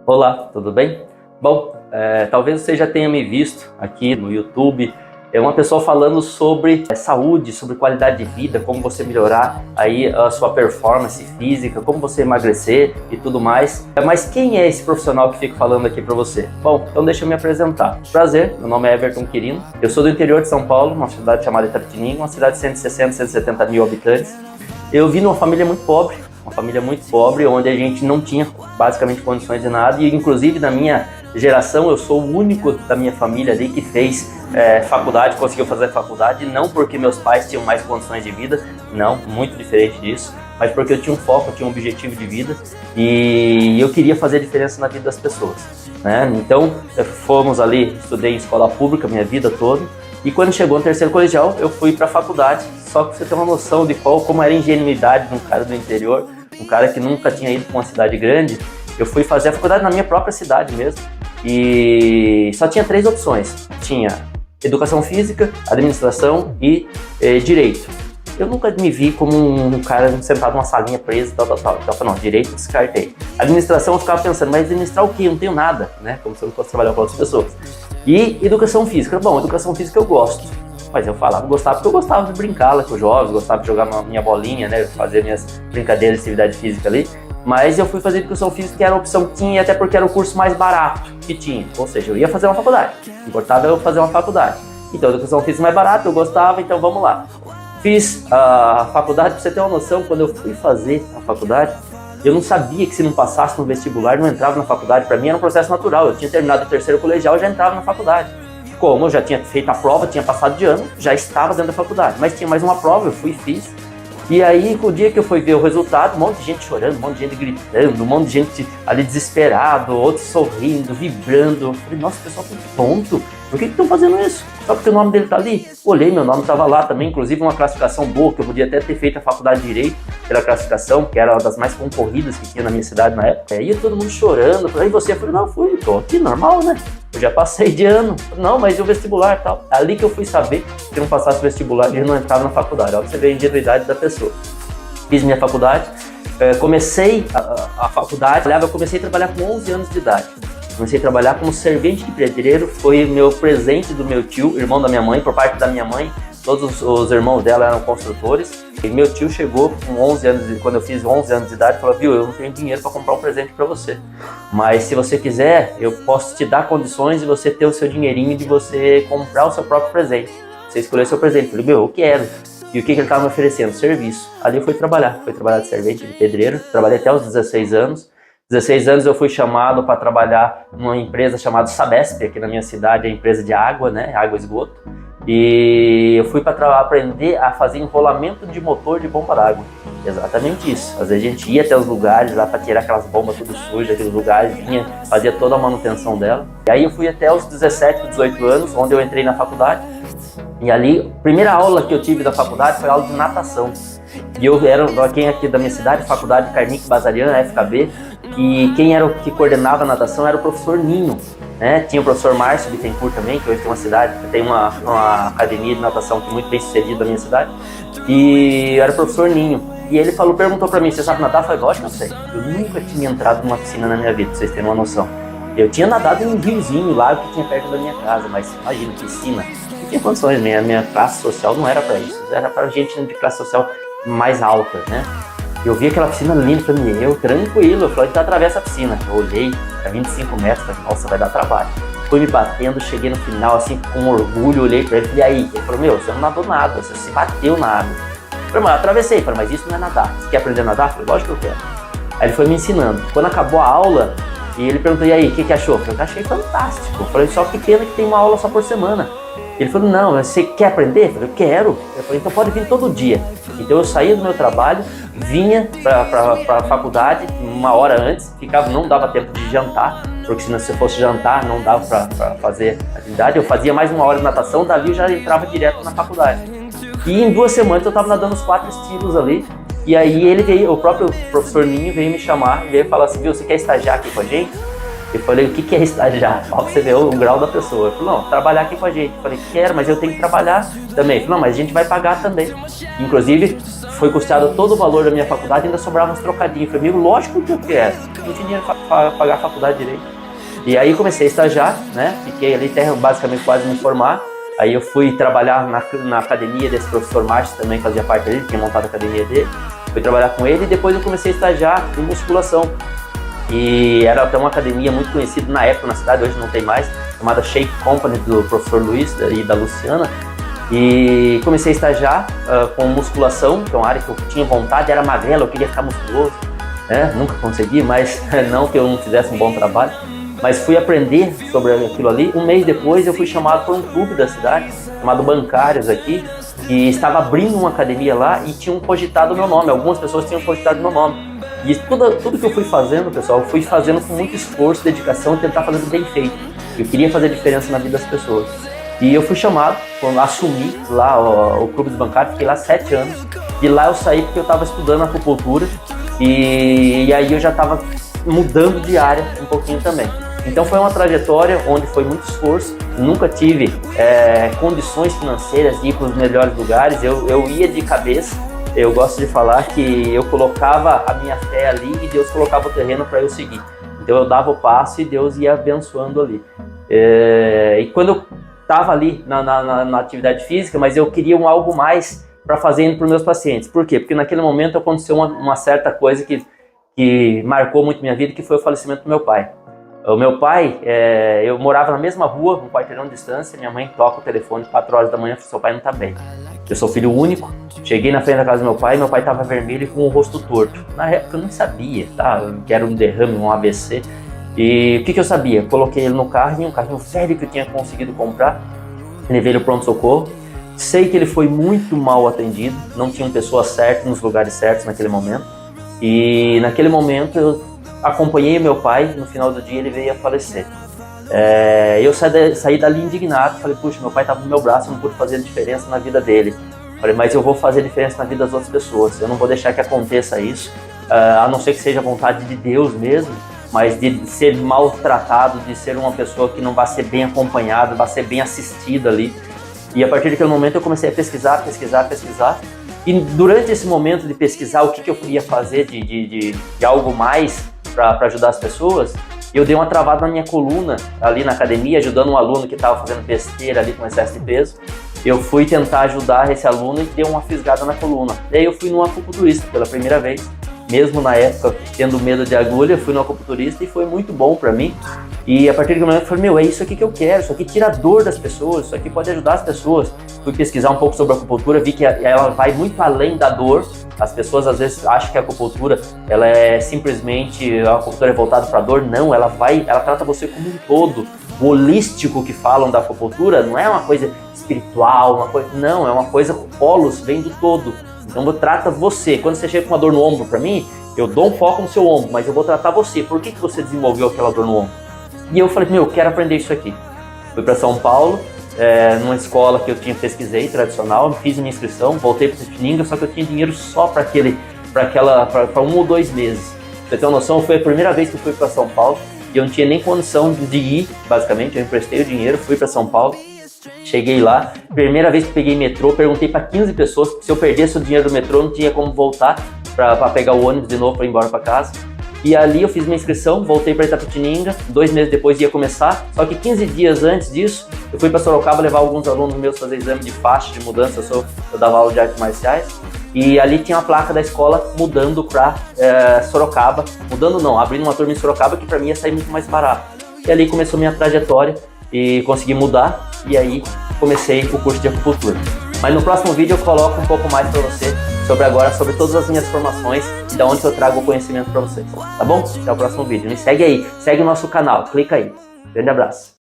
Olá, tudo bem? Bom, talvez você já tenha me visto aqui no YouTube. É uma pessoa falando sobre saúde, sobre qualidade de vida, como você melhorar aí a sua performance física, como você emagrecer e tudo mais. Mas quem é esse profissional que fica falando aqui para você? Bom, então deixa eu me apresentar. Prazer, meu nome é Everton Quirino. Eu sou do interior de São Paulo, uma cidade chamada Itapetininga, uma cidade de 160, 170 mil habitantes. Eu vim numa família muito pobre, onde a gente não tinha basicamente condições de nada, e inclusive na minha geração eu sou o único da minha família ali que fez faculdade, conseguiu fazer faculdade, não porque meus pais tinham mais condições de vida, não, muito diferente disso, mas porque eu tinha um foco, eu tinha um objetivo de vida e eu queria fazer a diferença na vida das pessoas, né? Então fomos ali, estudei em escola pública minha vida toda, e quando chegou no terceiro colegial eu fui para a faculdade. Só que você tem uma noção de como era a ingenuidade de um cara do interior, um cara que nunca tinha ido para uma cidade grande. Eu fui fazer a faculdade na minha própria cidade mesmo, e só tinha 3 opções. Tinha educação física, administração e direito. Eu nunca me vi como um cara sentado numa salinha preso, tal. Então eu falei, não, direito descartei. Administração eu ficava pensando, mas administrar o quê? Eu não tenho nada, né? Como se eu não fosse trabalhar com outras pessoas. E educação física, bom, educação física eu gosto. Mas eu falava, gostava porque eu gostava de brincar lá com os jovens, gostava de jogar minha bolinha, né? Fazer minhas brincadeiras de atividade física ali. Mas eu fui fazer educação física, que era a opção que tinha, até porque era o curso mais barato que tinha. Ou seja, eu ia fazer uma faculdade. Importava eu fazer uma faculdade. Então, a educação física mais barata, eu gostava, então vamos lá. Fiz a faculdade, pra você ter uma noção, quando eu fui fazer a faculdade, eu não sabia que se não passasse no vestibular, não entrava na faculdade. Para mim era um processo natural. Eu tinha terminado o terceiro colegial e já entrava na faculdade. Como eu já tinha feito a prova, tinha passado de ano, já estava dentro da faculdade. Mas tinha mais uma prova, eu fui e fiz. E aí, o dia que eu fui ver o resultado, um monte de gente chorando, um monte de gente gritando, um monte de gente ali desesperado, outros sorrindo, vibrando. Eu falei, nossa, o pessoal tá tonto. Por que estão fazendo isso? Só porque o nome dele tá ali? Olhei, meu nome estava lá também, inclusive uma classificação boa, que eu podia até ter feito a faculdade de Direito pela classificação, que era uma das mais concorridas que tinha na minha cidade na época. Aí todo mundo chorando. Aí você? Eu falei, não, fui, tô aqui, normal, né? Eu já passei de ano. Não, mas e o vestibular e tal? Ali que eu fui saber que não passasse o vestibular e não entrava na faculdade. Olha, você vê a ingenuidade da pessoa. Fiz minha faculdade, comecei a faculdade, eu comecei a trabalhar com 11 anos de idade. Comecei a trabalhar como servente de pedreiro, foi meu presente do meu tio, irmão da minha mãe, por parte da minha mãe. Todos os irmãos dela eram construtores. E meu tio chegou com 11 anos, quando eu fiz 11 anos de idade, falou, viu, eu não tenho dinheiro para comprar um presente para você. Mas se você quiser, eu posso te dar condições de você ter o seu dinheirinho, de você comprar o seu próprio presente. Você escolher o seu presente. Eu falei, meu, eu quero. E o que ele estava me oferecendo? Serviço. Ali eu fui trabalhar de servente de pedreiro. Trabalhei até os 16 anos. 16 anos eu fui chamado para trabalhar numa empresa chamada Sabesp, aqui na minha cidade, a empresa de água, né, água e esgoto. E eu fui para aprender a fazer enrolamento de motor de bomba d'água. Exatamente isso. Às vezes a gente ia até os lugares lá para tirar aquelas bombas tudo sujas, aqueles lugares, vinha, fazia toda a manutenção dela. E aí eu fui até os 17, 18 anos, onde eu entrei na faculdade. E ali, a primeira aula que eu tive da faculdade foi aula de natação. E eu era, quem aqui da minha cidade, Faculdade Carnique Bazarian, FKB, e quem era o que coordenava a natação era o professor Ninho, né? Tinha o professor Márcio Bittencourt também, que hoje tem uma cidade, tem uma academia de natação que é muito bem sucedida na minha cidade, e era o professor Ninho. E ele perguntou pra mim, você sabe nadar? Eu falei, lógico que eu sei. Eu nunca tinha entrado numa piscina na minha vida, pra vocês terem uma noção. Eu tinha nadado em um riozinho lá que tinha perto da minha casa, mas imagina, piscina. Não tinha condições, minha classe social não era pra isso, era pra gente de classe social mais alta, né? Eu vi aquela piscina linda pra mim, eu tranquilo, eu falei, então atravessa a piscina. Eu olhei, era 25 metros, falei, nossa, vai dar trabalho. Fui me batendo, cheguei no final, assim, com orgulho, olhei pra ele e falei, e aí? Ele falou, meu, você não nadou nada, você se bateu na água. Eu falei, mas eu atravessei, falei, mas isso não é nadar. Você quer aprender a nadar? Eu falei, lógico que eu quero. Aí ele foi me ensinando. Quando acabou a aula, e ele perguntou, e aí, o que achou? Eu falei, eu achei fantástico. Eu falei, só que pena que tem uma aula só por semana. Ele falou, não, você quer aprender? Eu falei, eu quero. Eu falei, então pode vir todo dia. Então eu saía do meu trabalho, vinha para a faculdade 1 hora antes, não dava tempo de jantar, porque se você fosse jantar não dava para fazer atividade. Eu fazia mais 1 hora de natação, dali eu já entrava direto na faculdade. E em 2 semanas eu estava nadando os 4 estilos ali. E aí ele veio, o próprio professor Ninho veio me chamar e veio falar assim, viu, você quer estagiar aqui com a gente? Eu falei, o que é estagiar? Ó, você vê o grau da pessoa. Eu falei, não, trabalhar aqui com a gente. Eu falei, quero, mas eu tenho que trabalhar também. Eu falei, não, mas a gente vai pagar também. Inclusive, foi custeado todo o valor da minha faculdade e ainda sobrava uns trocadinhos. Eu falei, amigo, lógico que eu quero, não tinha dinheiro para pagar a faculdade direito. E aí comecei a estagiar, né? Fiquei ali até basicamente quase me formar. Aí eu fui trabalhar na academia desse professor Márcio, também fazia parte dele, tinha montado a academia dele. Fui trabalhar com ele e depois eu comecei a estagiar em musculação. E era até uma academia muito conhecida na época na cidade, hoje não tem mais, chamada Shape Company, do professor Luiz e da Luciana. E comecei a estagiar com musculação, que é uma área que eu tinha vontade, era magrelo, eu queria ficar musculoso, né? Nunca consegui, mas não que eu não fizesse um bom trabalho. Mas fui aprender sobre aquilo ali. Um mês depois eu fui chamado por um clube da cidade, chamado Bancários aqui, que estava abrindo uma academia lá e tinham cogitado o meu nome. Algumas pessoas tinham cogitado o meu nome. E tudo que eu fui fazendo, pessoal, eu fui fazendo com muito esforço, dedicação e tentar fazer bem feito. Eu queria fazer diferença na vida das pessoas. E eu fui chamado, assumi lá o Clube dos Bancários, fiquei lá 7 anos. De lá eu saí porque eu estava estudando acupuntura e aí eu já estava mudando de área um pouquinho também. Então foi uma trajetória onde foi muito esforço, nunca tive condições financeiras de ir para os melhores lugares, eu ia de cabeça. Eu gosto de falar que eu colocava a minha fé ali e Deus colocava o terreno para eu seguir. Então eu dava o passo e Deus ia abençoando ali. E quando eu estava ali na atividade física, mas eu queria algo mais para fazer para os meus pacientes. Por quê? Porque naquele momento aconteceu uma certa coisa que marcou muito minha vida, que foi o falecimento do meu pai. O meu pai, eu morava na mesma rua, um quarteirão de distância, minha mãe toca o telefone 4 horas da manhã, seu pai não está bem. Eu sou filho único, cheguei na frente da casa do meu pai estava vermelho e com o rosto torto. Na época eu não sabia, tá? Que era um derrame, um AVC. E o que eu sabia? Coloquei ele no carrinho, um carrinho velho que eu tinha conseguido comprar, levei ele ao pronto-socorro. Sei que ele foi muito mal atendido, não tinham pessoas certas nos lugares certos naquele momento. E naquele momento eu acompanhei meu pai, no final do dia ele veio a falecer. Eu saí dali indignado, falei, puxa, meu pai estava no meu braço, eu não pude fazer diferença na vida dele. Falei, mas eu vou fazer diferença na vida das outras pessoas, eu não vou deixar que aconteça isso, a não ser que seja a vontade de Deus mesmo, mas de ser maltratado, de ser uma pessoa que não vai ser bem acompanhada, vai ser bem assistida ali. E a partir daquele momento eu comecei a pesquisar. E durante esse momento de pesquisar o que eu podia fazer de algo mais para ajudar as pessoas, eu dei uma travada na minha coluna ali na academia, ajudando um aluno que estava fazendo besteira ali com excesso de peso. Eu fui tentar ajudar esse aluno e dei uma fisgada na coluna. Daí eu fui num acupunturista pela primeira vez. Mesmo na época, tendo medo de agulha, fui no acupunturista e foi muito bom para mim. E a partir do momento eu falei, é isso aqui que eu quero, isso aqui tira a dor das pessoas, isso aqui pode ajudar as pessoas. Fui pesquisar um pouco sobre a acupuntura, vi que ela vai muito além da dor. As pessoas às vezes acham que a acupuntura, ela é simplesmente, a acupuntura é voltada para a dor. Não, ela trata você como um todo. O holístico que falam da acupuntura não é uma coisa espiritual, não, é uma coisa, polos, vem do todo. Então eu trato você. Quando você chega com uma dor no ombro para mim, eu dou um foco no seu ombro, mas eu vou tratar você. Por que você desenvolveu aquela dor no ombro? E eu falei, eu quero aprender isso aqui. Fui para São Paulo, numa escola que eu pesquisei, tradicional, fiz minha inscrição, voltei para Piratininga, só que eu tinha dinheiro só para 1 ou 2 meses. Pra você ter uma noção, foi a primeira vez que eu fui para São Paulo e eu não tinha nem condição de ir, basicamente, eu emprestei o dinheiro, fui para São Paulo. Cheguei lá, primeira vez que peguei metrô, perguntei para 15 pessoas se eu perdesse o dinheiro do metrô, não tinha como voltar para pegar o ônibus de novo para ir embora para casa. E ali eu fiz minha inscrição, voltei para Itapetininga, 2 meses depois ia começar, só que 15 dias antes disso, eu fui para Sorocaba levar alguns alunos meus fazer exame de faixa, de mudança, eu dava aula de artes marciais, e ali tinha a placa da escola mudando para Sorocaba, abrindo uma turma em Sorocaba que para mim ia sair muito mais barato. E ali começou minha trajetória e consegui mudar, e aí comecei o curso de acupuntura. Mas no próximo vídeo eu coloco um pouco mais para você sobre todas as minhas formações e da onde eu trago o conhecimento para vocês, tá bom? Até o próximo vídeo. Me segue aí, segue o nosso canal, clica aí. Grande abraço.